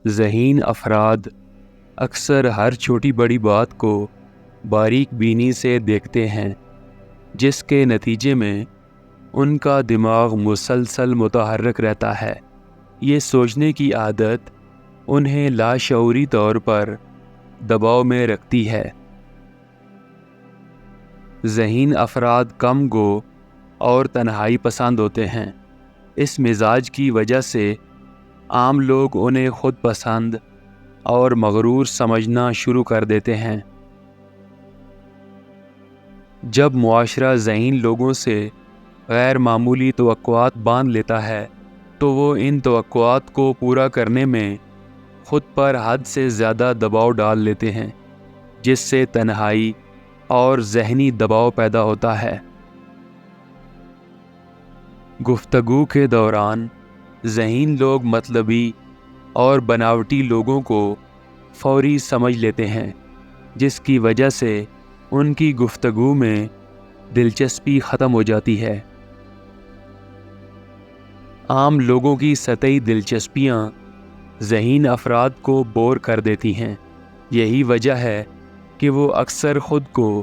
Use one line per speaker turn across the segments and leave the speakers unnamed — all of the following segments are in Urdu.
ذہین افراد اکثر ہر چھوٹی بڑی بات کو باریک بینی سے دیکھتے ہیں، جس کے نتیجے میں ان کا دماغ مسلسل متحرک رہتا ہے۔ یہ سوچنے کی عادت انہیں لاشعوری طور پر دباؤ میں رکھتی ہے۔ ذہین افراد کم گو اور تنہائی پسند ہوتے ہیں۔ اس مزاج کی وجہ سے عام لوگ انہیں خود پسند اور مغرور سمجھنا شروع کر دیتے ہیں۔ جب معاشرہ ذہین لوگوں سے غیر معمولی توقعات باندھ لیتا ہے تو وہ ان توقعات کو پورا کرنے میں خود پر حد سے زیادہ دباؤ ڈال لیتے ہیں، جس سے تنہائی اور ذہنی دباؤ پیدا ہوتا ہے۔ گفتگو کے دوران ذہین لوگ مطلبی اور بناوٹی لوگوں کو فوری سمجھ لیتے ہیں، جس کی وجہ سے ان کی گفتگو میں دلچسپی ختم ہو جاتی ہے۔ عام لوگوں کی سطحی دلچسپیاں ذہین افراد کو بور کر دیتی ہیں۔ یہی وجہ ہے کہ وہ اکثر خود کو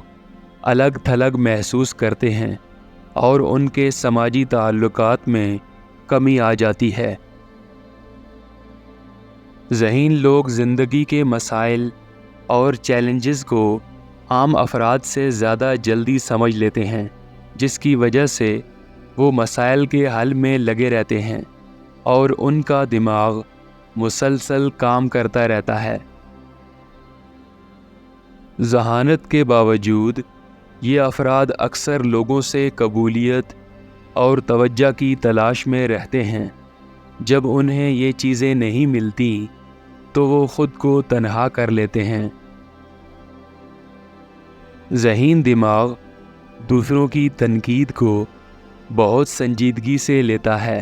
الگ تھلگ محسوس کرتے ہیں اور ان کے سماجی تعلقات میں کمی آ جاتی ہے۔ ذہین لوگ زندگی کے مسائل اور چیلنجز کو عام افراد سے زیادہ جلدی سمجھ لیتے ہیں، جس کی وجہ سے وہ مسائل کے حل میں لگے رہتے ہیں اور ان کا دماغ مسلسل کام کرتا رہتا ہے۔ ذہانت کے باوجود یہ افراد اکثر لوگوں سے قبولیت اور توجہ کی تلاش میں رہتے ہیں۔ جب انہیں یہ چیزیں نہیں ملتی تو وہ خود کو تنہا کر لیتے ہیں۔ ذہین دماغ دوسروں کی تنقید کو بہت سنجیدگی سے لیتا ہے،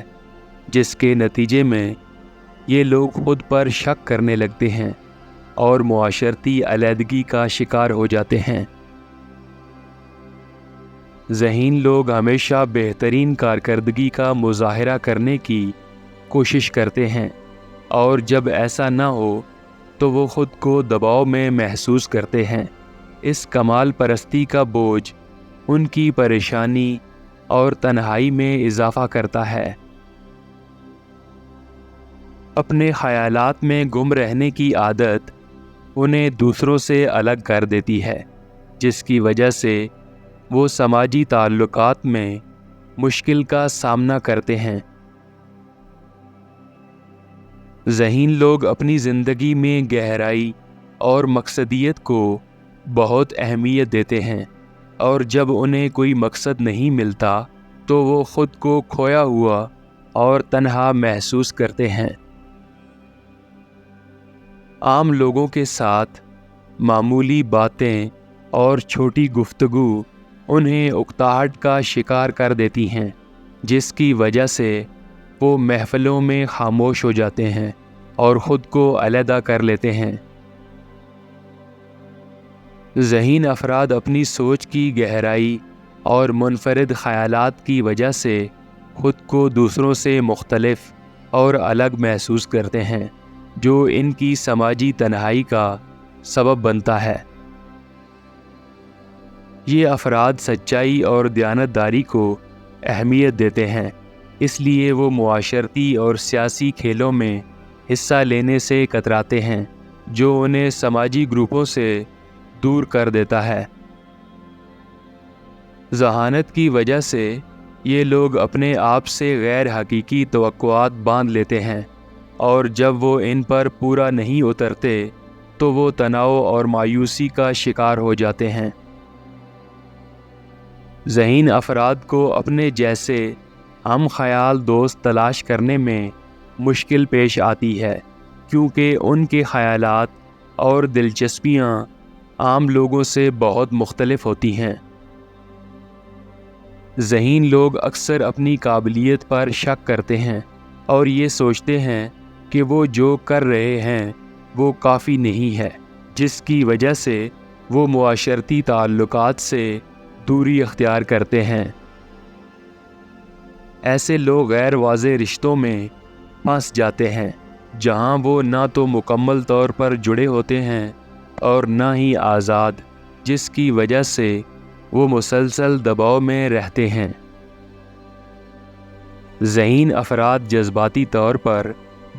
جس کے نتیجے میں یہ لوگ خود پر شک کرنے لگتے ہیں اور معاشرتی علیحدگی کا شکار ہو جاتے ہیں۔ ذہین لوگ ہمیشہ بہترین کارکردگی کا مظاہرہ کرنے کی کوشش کرتے ہیں، اور جب ایسا نہ ہو تو وہ خود کو دباؤ میں محسوس کرتے ہیں۔ اس کمال پرستی کا بوجھ ان کی پریشانی اور تنہائی میں اضافہ کرتا ہے۔ اپنے خیالات میں گم رہنے کی عادت انہیں دوسروں سے الگ کر دیتی ہے، جس کی وجہ سے وہ سماجی تعلقات میں مشکل کا سامنا کرتے ہیں۔ ذہین لوگ اپنی زندگی میں گہرائی اور مقصدیت کو بہت اہمیت دیتے ہیں، اور جب انہیں کوئی مقصد نہیں ملتا تو وہ خود کو کھویا ہوا اور تنہا محسوس کرتے ہیں۔ عام لوگوں کے ساتھ معمولی باتیں اور چھوٹی گفتگو انہیں اکتاہٹ کا شکار کر دیتی ہیں، جس کی وجہ سے وہ محفلوں میں خاموش ہو جاتے ہیں اور خود کو علیحدہ کر لیتے ہیں۔ ذہین افراد اپنی سوچ کی گہرائی اور منفرد خیالات کی وجہ سے خود کو دوسروں سے مختلف اور الگ محسوس کرتے ہیں، جو ان کی سماجی تنہائی کا سبب بنتا ہے۔ یہ افراد سچائی اور دیانتداری کو اہمیت دیتے ہیں، اس لیے وہ معاشرتی اور سیاسی کھیلوں میں حصہ لینے سے کتراتے ہیں، جو انہیں سماجی گروپوں سے دور کر دیتا ہے۔ ذہانت کی وجہ سے یہ لوگ اپنے آپ سے غیر حقیقی توقعات باندھ لیتے ہیں، اور جب وہ ان پر پورا نہیں اترتے تو وہ تناؤ اور مایوسی کا شکار ہو جاتے ہیں۔ ذہین افراد کو اپنے جیسے ہم خیال دوست تلاش کرنے میں مشکل پیش آتی ہے، کیونکہ ان کے خیالات اور دلچسپیاں عام لوگوں سے بہت مختلف ہوتی ہیں۔ ذہین لوگ اکثر اپنی قابلیت پر شک کرتے ہیں اور یہ سوچتے ہیں کہ وہ جو کر رہے ہیں وہ کافی نہیں ہے، جس کی وجہ سے وہ معاشرتی تعلقات سے دوری اختیار کرتے ہیں۔ ایسے لوگ غیر واضح رشتوں میں پھنس جاتے ہیں، جہاں وہ نہ تو مکمل طور پر جڑے ہوتے ہیں اور نہ ہی آزاد، جس کی وجہ سے وہ مسلسل دباؤ میں رہتے ہیں۔ ذہین افراد جذباتی طور پر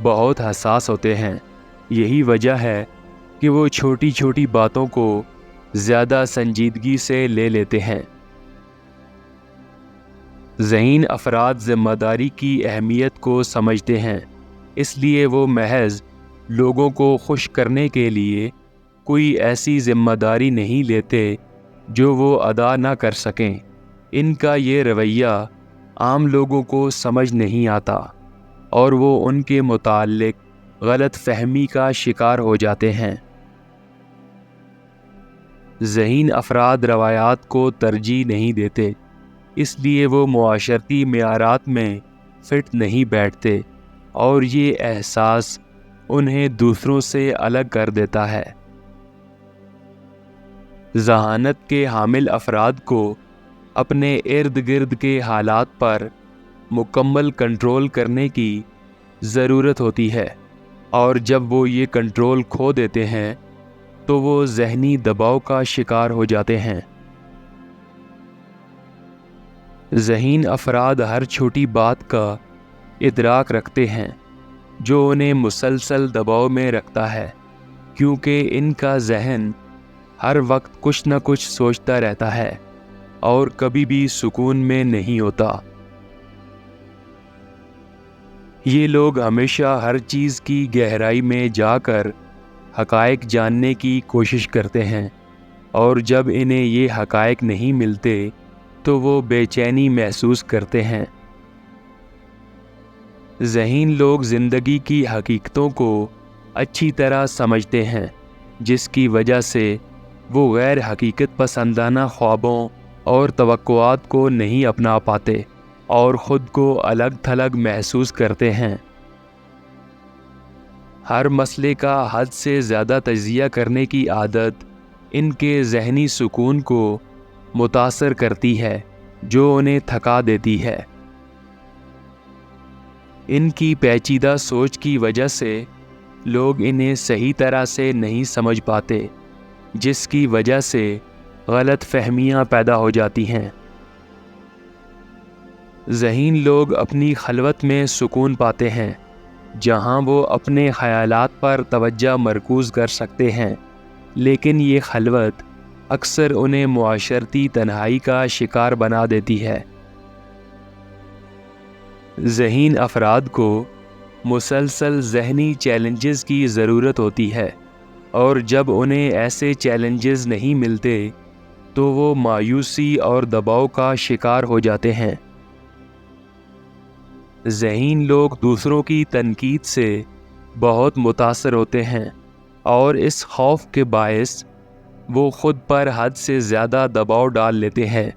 بہت حساس ہوتے ہیں۔ یہی وجہ ہے کہ وہ چھوٹی چھوٹی باتوں کو زیادہ سنجیدگی سے لے لیتے ہیں۔ ذہین افراد ذمہ داری کی اہمیت کو سمجھتے ہیں، اس لیے وہ محض لوگوں کو خوش کرنے کے لیے کوئی ایسی ذمہ داری نہیں لیتے جو وہ ادا نہ کر سکیں۔ ان کا یہ رویہ عام لوگوں کو سمجھ نہیں آتا اور وہ ان کے متعلق غلط فہمی کا شکار ہو جاتے ہیں۔ ذہین افراد روایات کو ترجیح نہیں دیتے، اس لیے وہ معاشرتی معیارات میں فٹ نہیں بیٹھتے اور یہ احساس انہیں دوسروں سے الگ کر دیتا ہے۔ ذہانت کے حامل افراد کو اپنے ارد گرد کے حالات پر مکمل کنٹرول کرنے کی ضرورت ہوتی ہے، اور جب وہ یہ کنٹرول کھو دیتے ہیں تو وہ ذہنی دباؤ کا شکار ہو جاتے ہیں۔ ذہین افراد ہر چھوٹی بات کا ادراک رکھتے ہیں جو انہیں مسلسل دباؤ میں رکھتا ہے، کیونکہ ان کا ذہن ہر وقت کچھ نہ کچھ سوچتا رہتا ہے اور کبھی بھی سکون میں نہیں ہوتا۔ یہ لوگ ہمیشہ ہر چیز کی گہرائی میں جا کر حقائق جاننے کی کوشش کرتے ہیں، اور جب انہیں یہ حقائق نہیں ملتے تو وہ بے چینی محسوس کرتے ہیں۔ ذہین لوگ زندگی کی حقیقتوں کو اچھی طرح سمجھتے ہیں، جس کی وجہ سے وہ غیر حقیقت پسندانہ خوابوں اور توقعات کو نہیں اپنا پاتے اور خود کو الگ تھلگ محسوس کرتے ہیں۔ ہر مسئلے کا حد سے زیادہ تجزیہ کرنے کی عادت ان کے ذہنی سکون کو متاثر کرتی ہے، جو انہیں تھکا دیتی ہے۔ ان کی پیچیدہ سوچ کی وجہ سے لوگ انہیں صحیح طرح سے نہیں سمجھ پاتے، جس کی وجہ سے غلط فہمیاں پیدا ہو جاتی ہیں۔ ذہین لوگ اپنی خلوت میں سکون پاتے ہیں، جہاں وہ اپنے خیالات پر توجہ مرکوز کر سکتے ہیں، لیکن یہ خلوت اکثر انہیں معاشرتی تنہائی کا شکار بنا دیتی ہے۔ ذہین افراد کو مسلسل ذہنی چیلنجز کی ضرورت ہوتی ہے، اور جب انہیں ایسے چیلنجز نہیں ملتے تو وہ مایوسی اور دباؤ کا شکار ہو جاتے ہیں۔ ذہین لوگ دوسروں کی تنقید سے بہت متاثر ہوتے ہیں، اور اس خوف کے باعث وہ خود پر حد سے زیادہ دباؤ ڈال لیتے ہیں